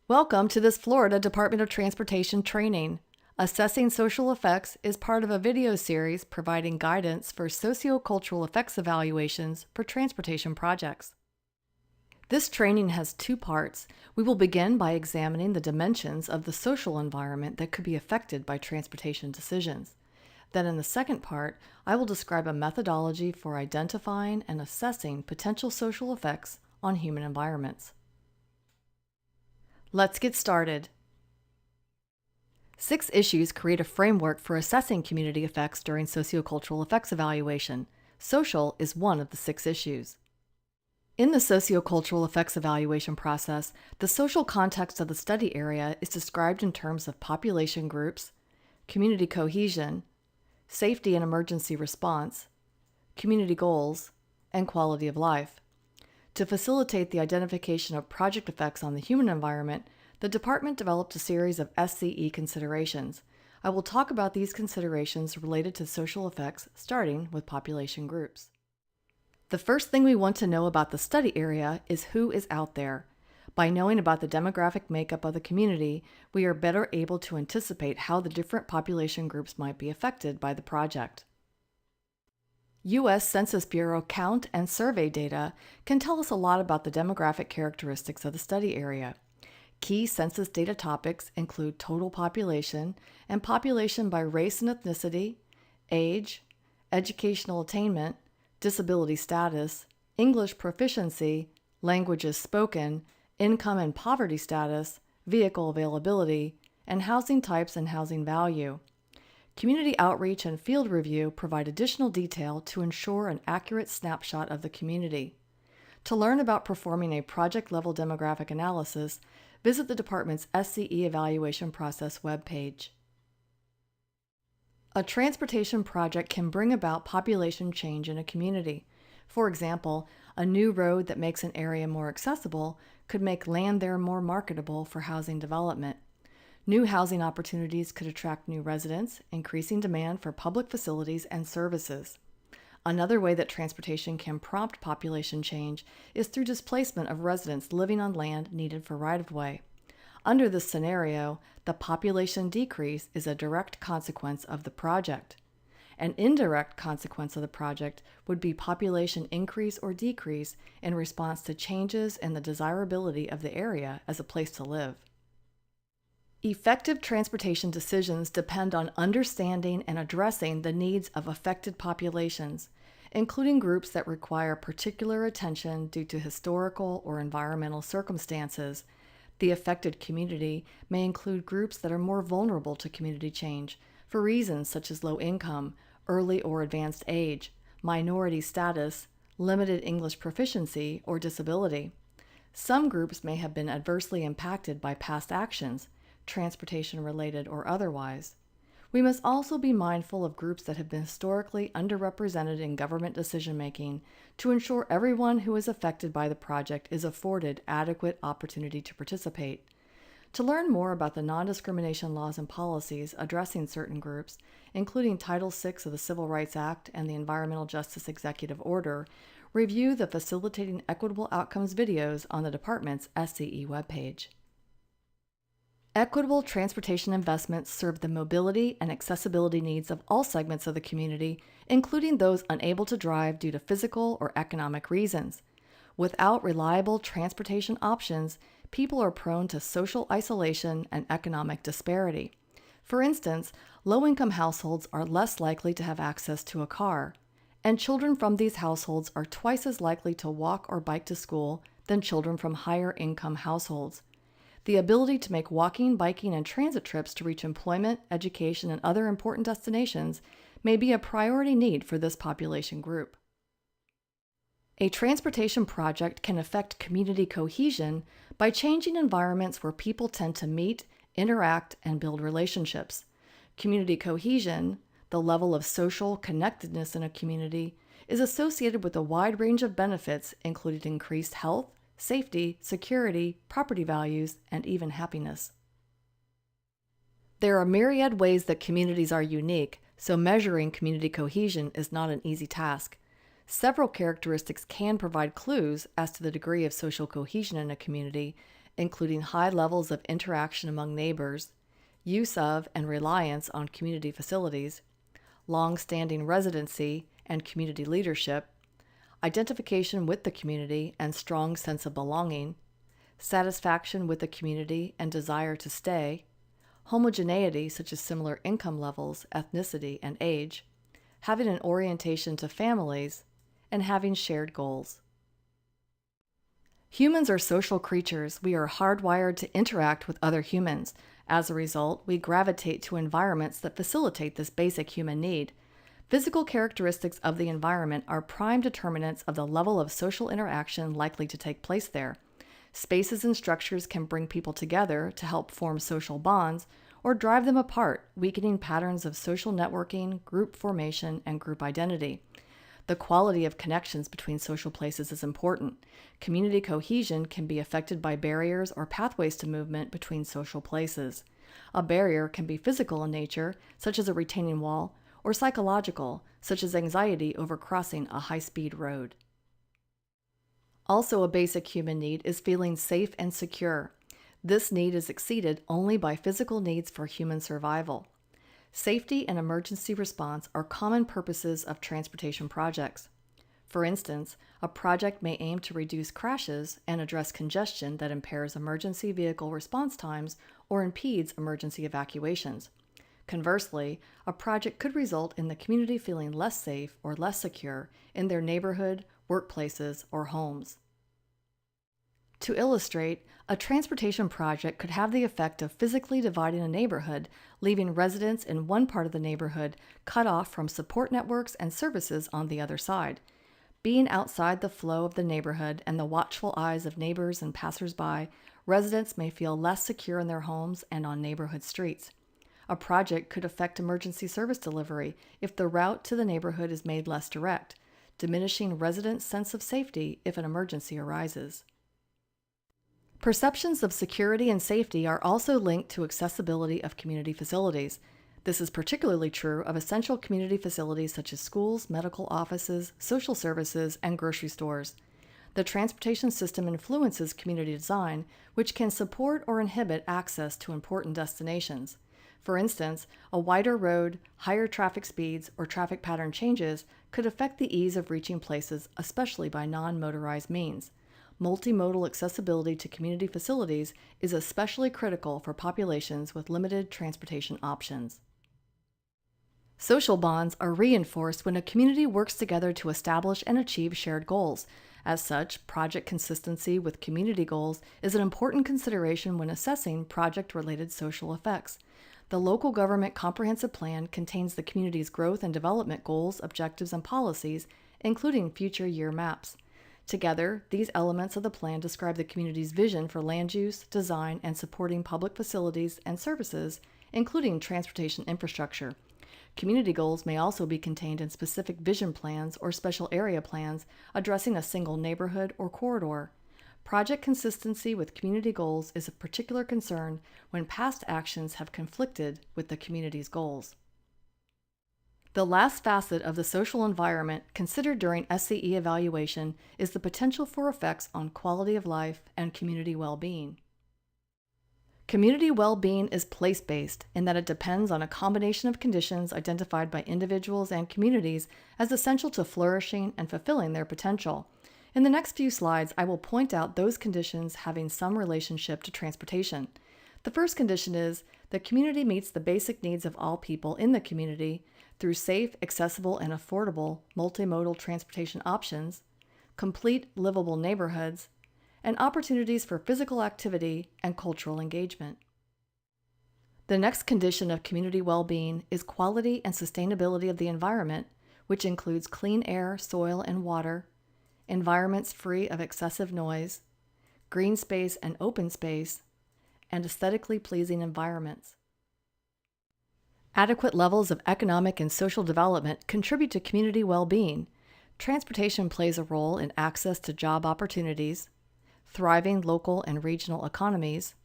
Welcome to this Florida Department of Transportation training. Assessing Social Effects is part of a video series providing guidance for sociocultural effects evaluations for transportation projects. This training has two parts. We will begin by examining the dimensions of the social environment that could be affected by transportation decisions. Then in the second part, I will describe a methodology for identifying and assessing potential social effects on human environments. Let's get started. 6 issues create a framework for assessing community effects during sociocultural effects evaluation. Social is one of the 6 issues. In the sociocultural effects evaluation process, the social context of the study area is described in terms of population groups, community cohesion, safety and emergency response, community goals, and quality of life. To facilitate the identification of project effects on the human environment, the department developed a series of SCE considerations. I will talk about these considerations related to social effects, starting with population groups. The first thing we want to know about the study area is who is out there. By knowing about the demographic makeup of the community, we are better able to anticipate how the different population groups might be affected by the project. U.S. Census Bureau count and survey data can tell us a lot about the demographic characteristics of the study area. Key census data topics include total population and population by race and ethnicity, age, educational attainment, disability status, English proficiency, languages spoken, income and poverty status, vehicle availability, and housing types and housing value. Community outreach and field review provide additional detail to ensure an accurate snapshot of the community. To learn about performing a project-level demographic analysis, visit the department's SCE evaluation process webpage. A transportation project can bring about population change in a community. For example, a new road that makes an area more accessible could make land there more marketable for housing development. New housing opportunities could attract new residents, increasing demand for public facilities and services. Another way that transportation can prompt population change is through displacement of residents living on land needed for right-of-way. Under this scenario, the population decrease is a direct consequence of the project. An indirect consequence of the project would be population increase or decrease in response to changes in the desirability of the area as a place to live. Effective transportation decisions depend on understanding and addressing the needs of affected populations, including groups that require particular attention due to historical or environmental circumstances. The affected community may include groups that are more vulnerable to community change for reasons such as low income, early or advanced age, minority status, limited English proficiency, or disability. Some groups may have been adversely impacted by past actions, transportation-related or otherwise. We must also be mindful of groups that have been historically underrepresented in government decision-making to ensure everyone who is affected by the project is afforded adequate opportunity to participate. To learn more about the non-discrimination laws and policies addressing certain groups, including Title VI of the Civil Rights Act and the Environmental Justice Executive Order, review the Facilitating Equitable Outcomes videos on the department's SCE webpage. Equitable transportation investments serve the mobility and accessibility needs of all segments of the community, including those unable to drive due to physical or economic reasons. Without reliable transportation options, people are prone to social isolation and economic disparity. For instance, low-income households are less likely to have access to a car, and children from these households are twice as likely to walk or bike to school than children from higher-income households. The ability to make walking, biking, and transit trips to reach employment, education, and other important destinations may be a priority need for this population group. A transportation project can affect community cohesion by changing environments where people tend to meet, interact, and build relationships. Community cohesion, the level of social connectedness in a community, is associated with a wide range of benefits, including increased health, safety, security, property values, and even happiness. There are myriad ways that communities are unique, so measuring community cohesion is not an easy task. Several characteristics can provide clues as to the degree of social cohesion in a community, including high levels of interaction among neighbors, use of and reliance on community facilities, long-standing residency and community leadership, identification with the community and strong sense of belonging, satisfaction with the community and desire to stay, homogeneity such as similar income levels, ethnicity, and age, having an orientation to families, and having shared goals. Humans are social creatures. We are hardwired to interact with other humans. As a result, we gravitate to environments that facilitate this basic human need. Physical characteristics of the environment are prime determinants of the level of social interaction likely to take place there. Spaces and structures can bring people together to help form social bonds or drive them apart, weakening patterns of social networking, group formation, and group identity. The quality of connections between social places is important. Community cohesion can be affected by barriers or pathways to movement between social places. A barrier can be physical in nature, such as a retaining wall, or psychological, such as anxiety over crossing a high-speed road. Also, a basic human need is feeling safe and secure. This need is exceeded only by physical needs for human survival. Safety and emergency response are common purposes of transportation projects. For instance, a project may aim to reduce crashes and address congestion that impairs emergency vehicle response times or impedes emergency evacuations. Conversely, a project could result in the community feeling less safe or less secure in their neighborhood, workplaces, or homes. To illustrate, a transportation project could have the effect of physically dividing a neighborhood, leaving residents in one part of the neighborhood cut off from support networks and services on the other side. Being outside the flow of the neighborhood and the watchful eyes of neighbors and passersby, residents may feel less secure in their homes and on neighborhood streets. A project could affect emergency service delivery if the route to the neighborhood is made less direct, diminishing residents' sense of safety if an emergency arises. Perceptions of security and safety are also linked to accessibility of community facilities. This is particularly true of essential community facilities such as schools, medical offices, social services, and grocery stores. The transportation system influences community design, which can support or inhibit access to important destinations. For instance, a wider road, higher traffic speeds, or traffic pattern changes could affect the ease of reaching places, especially by non-motorized means. Multimodal accessibility to community facilities is especially critical for populations with limited transportation options. Social bonds are reinforced when a community works together to establish and achieve shared goals. As such, project consistency with community goals is an important consideration when assessing project-related social effects. The local government comprehensive plan contains the community's growth and development goals, objectives, and policies, including future year maps. Together, these elements of the plan describe the community's vision for land use, design, and supporting public facilities and services, including transportation infrastructure. Community goals may also be contained in specific vision plans or special area plans addressing a single neighborhood or corridor. Project consistency with community goals is of particular concern when past actions have conflicted with the community's goals. The last facet of the social environment considered during SCE evaluation is the potential for effects on quality of life and community well-being. Community well-being is place-based in that it depends on a combination of conditions identified by individuals and communities as essential to flourishing and fulfilling their potential. In the next few slides, I will point out those conditions having some relationship to transportation. The first condition is the community meets the basic needs of all people in the community through safe, accessible, and affordable multimodal transportation options, complete livable neighborhoods, and opportunities for physical activity and cultural engagement. The next condition of community well-being is quality and sustainability of the environment, which includes clean air, soil, and water, environments free of excessive noise, green space and open space, and aesthetically pleasing environments. Adequate levels of economic and social development contribute to community well-being. Transportation plays a role in access to job opportunities, thriving local and regional economies,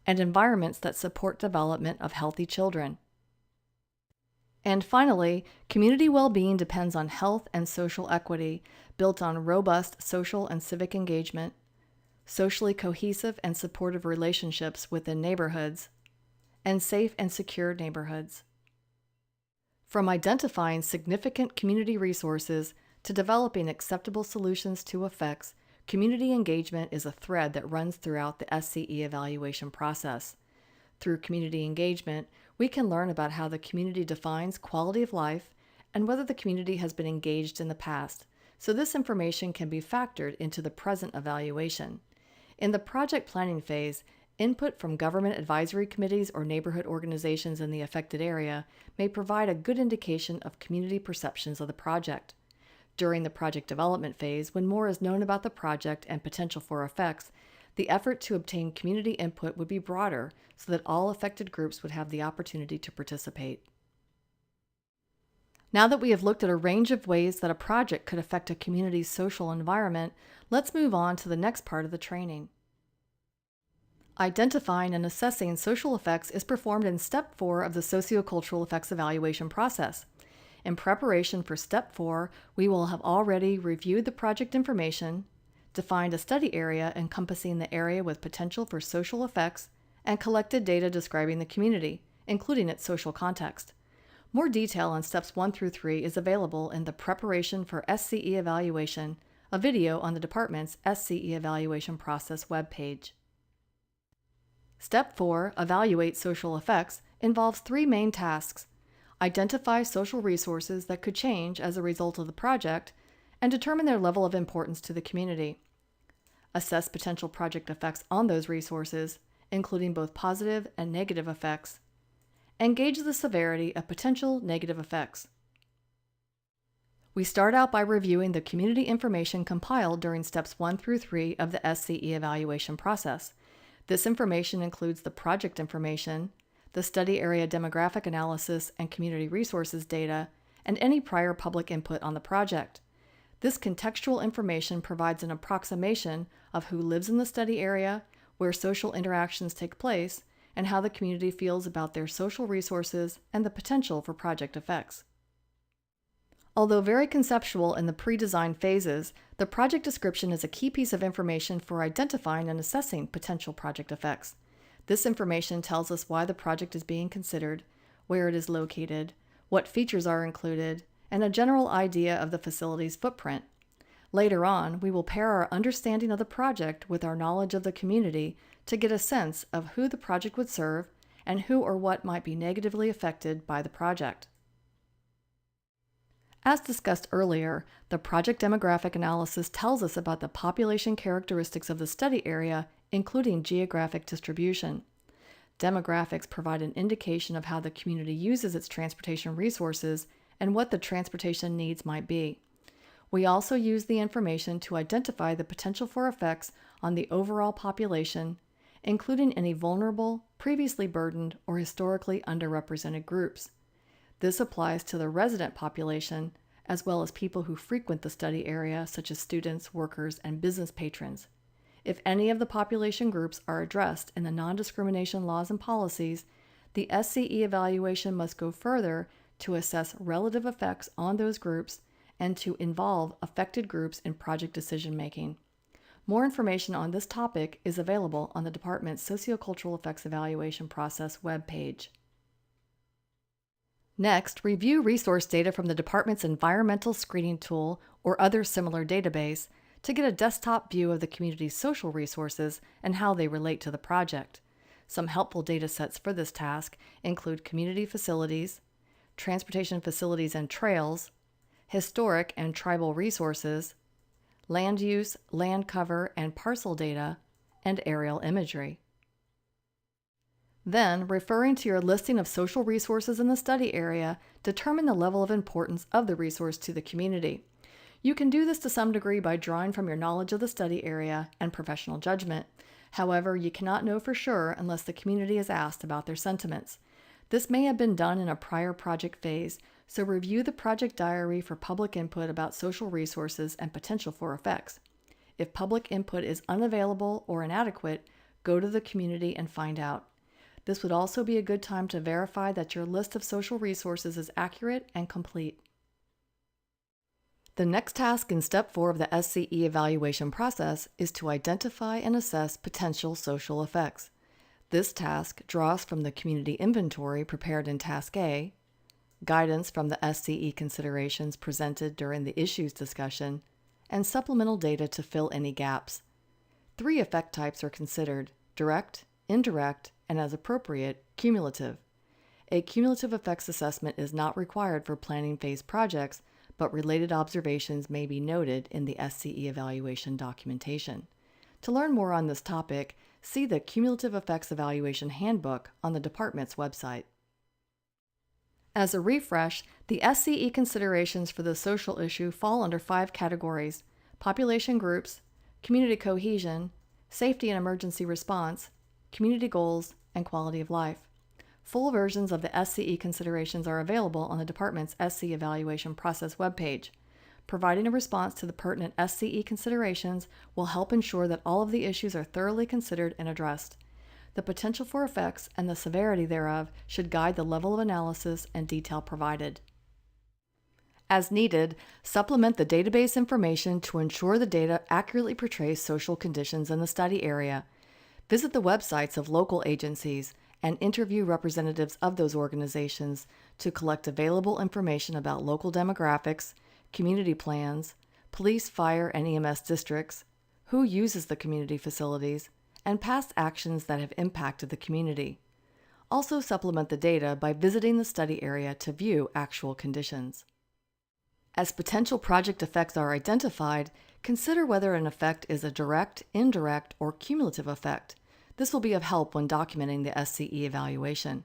and environments that support development of healthy children. And finally, community well-being depends on health and social equity, built on robust social and civic engagement, socially cohesive and supportive relationships within neighborhoods, and safe and secure neighborhoods. From identifying significant community resources to developing acceptable solutions to effects, community engagement is a thread that runs throughout the SCE evaluation process. Through community engagement, we can learn about how the community defines quality of life and whether the community has been engaged in the past, so this information can be factored into the present evaluation. In the project planning phase, input from government advisory committees or neighborhood organizations in the affected area may provide a good indication of community perceptions of the project. During the project development phase, when more is known about the project and potential for effects, the effort to obtain community input would be broader so that all affected groups would have the opportunity to participate. Now that we have looked at a range of ways that a project could affect a community's social environment, let's move on to the next part of the training. Identifying and assessing social effects is performed in Step 4 of the Sociocultural Effects Evaluation process. In preparation for Step 4, we will have already reviewed the project information, defined a study area encompassing the area with potential for social effects, and collected data describing the community, including its social context. More detail on Steps 1 through 3 is available in the Preparation for SCE Evaluation, a video on the department's SCE Evaluation process webpage. Step 4, Evaluate Social Effects, involves three main tasks: identify social resources that could change as a result of the project, and determine their level of importance to the community. Assess potential project effects on those resources, including both positive and negative effects, and gauge the severity of potential negative effects. We start out by reviewing the community information compiled during Steps 1 through 3 of the SCE evaluation process. This information includes the project information, the study area demographic analysis and community resources data, and any prior public input on the project. This contextual information provides an approximation of who lives in the study area, where social interactions take place, and how the community feels about their social resources and the potential for project effects. Although very conceptual in the pre-design phases, the project description is a key piece of information for identifying and assessing potential project effects. This information tells us why the project is being considered, where it is located, what features are included, and a general idea of the facility's footprint. Later on, we will pair our understanding of the project with our knowledge of the community to get a sense of who the project would serve and who or what might be negatively affected by the project. As discussed earlier, the project demographic analysis tells us about the population characteristics of the study area, including geographic distribution. Demographics provide an indication of how the community uses its transportation resources and what the transportation needs might be. We also use the information to identify the potential for effects on the overall population, including any vulnerable, previously burdened, or historically underrepresented groups. This applies to the resident population, as well as people who frequent the study area, such as students, workers, and business patrons. If any of the population groups are addressed in the non-discrimination laws and policies, the SCE evaluation must go further to assess relative effects on those groups and to involve affected groups in project decision-making. More information on this topic is available on the department's Sociocultural Effects Evaluation process webpage. Next, review resource data from the department's environmental screening tool or other similar database to get a desktop view of the community's social resources and how they relate to the project. Some helpful data sets for this task include community facilities, transportation facilities and trails, historic and tribal resources, land use, land cover, and parcel data, and aerial imagery. Then, referring to your listing of social resources in the study area, determine the level of importance of the resource to the community. You can do this to some degree by drawing from your knowledge of the study area and professional judgment. However, you cannot know for sure unless the community is asked about their sentiments. This may have been done in a prior project phase, so review the project diary for public input about social resources and potential for effects. If public input is unavailable or inadequate, go to the community and find out. This would also be a good time to verify that your list of social resources is accurate and complete. The next task in Step 4 of the SCE evaluation process is to identify and assess potential social effects. This task draws from the community inventory prepared in Task A, guidance from the SCE considerations presented during the issues discussion, and supplemental data to fill any gaps. 3 effect types are considered: direct, indirect, and as appropriate, cumulative. A cumulative effects assessment is not required for planning phase projects, but related observations may be noted in the SCE evaluation documentation. To learn more on this topic, see the Cumulative Effects Evaluation Handbook on the department's website. As a refresh, the SCE considerations for the social issue fall under 5 categories: population groups, community cohesion, safety and emergency response, community goals, and quality of life. Full versions of the SCE considerations are available on the department's SCE evaluation process webpage. Providing a response to the pertinent SCE considerations will help ensure that all of the issues are thoroughly considered and addressed. The potential for effects and the severity thereof should guide the level of analysis and detail provided. As needed, supplement the database information to ensure the data accurately portrays social conditions in the study area. Visit the websites of local agencies and interview representatives of those organizations to collect available information about local demographics, community plans, police, fire, and EMS districts, who uses the community facilities, and past actions that have impacted the community. Also supplement the data by visiting the study area to view actual conditions. As potential project effects are identified, consider whether an effect is a direct, indirect, or cumulative effect. This will be of help when documenting the SCE evaluation.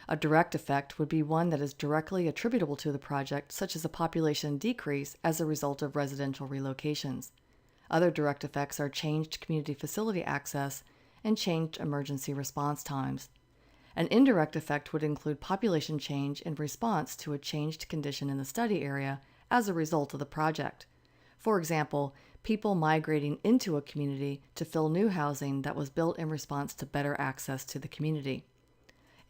A direct effect would be one that is directly attributable to the project, such as a population decrease as a result of residential relocations. Other direct effects are changed community facility access and changed emergency response times. An indirect effect would include population change in response to a changed condition in the study area as a result of the project. For example, people migrating into a community to fill new housing that was built in response to better access to the community.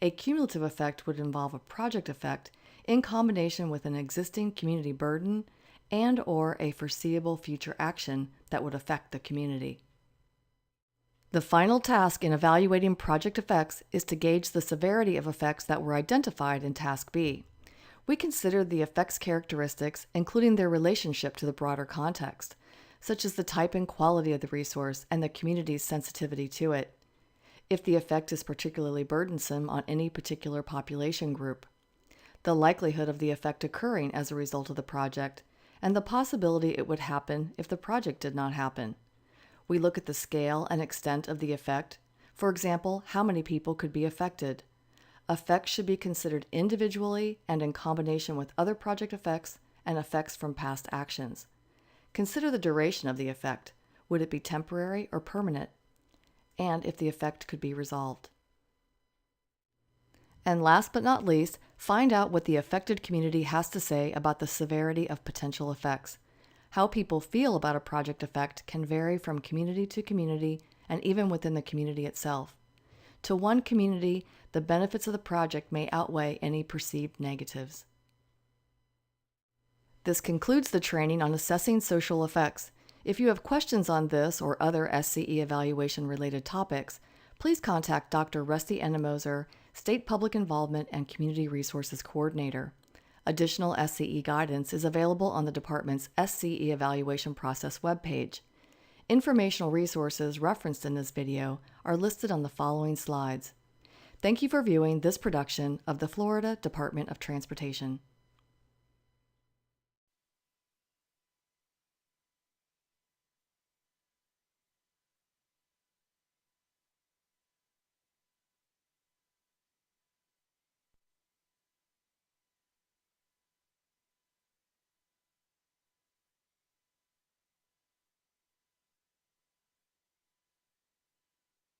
A cumulative effect would involve a project effect in combination with an existing community burden and/or a foreseeable future action that would affect the community. The final task in evaluating project effects is to gauge the severity of effects that were identified in Task B. We considered the effects characteristics, including their relationship to the broader context, such as the type and quality of the resource and the community's sensitivity to it. If the effect is particularly burdensome on any particular population group, the likelihood of the effect occurring as a result of the project, and the possibility it would happen if the project did not happen. We look at the scale and extent of the effect. For example, how many people could be affected. Effects should be considered individually and in combination with other project effects and effects from past actions. Consider the duration of the effect. Would it be temporary or permanent? And if the effect could be resolved. And last but not least, find out what the affected community has to say about the severity of potential effects. How people feel about a project effect can vary from community to community and even within the community itself. To one community, the benefits of the project may outweigh any perceived negatives. This concludes the training on assessing social effects. If you have questions on this or other SCE evaluation-related topics, please contact Dr. Rusty Ennemoser, State Public Involvement and Community Resources Coordinator. Additional SCE guidance is available on the department's SCE evaluation process webpage. Informational resources referenced in this video are listed on the following slides. Thank you for viewing this production of the Florida Department of Transportation.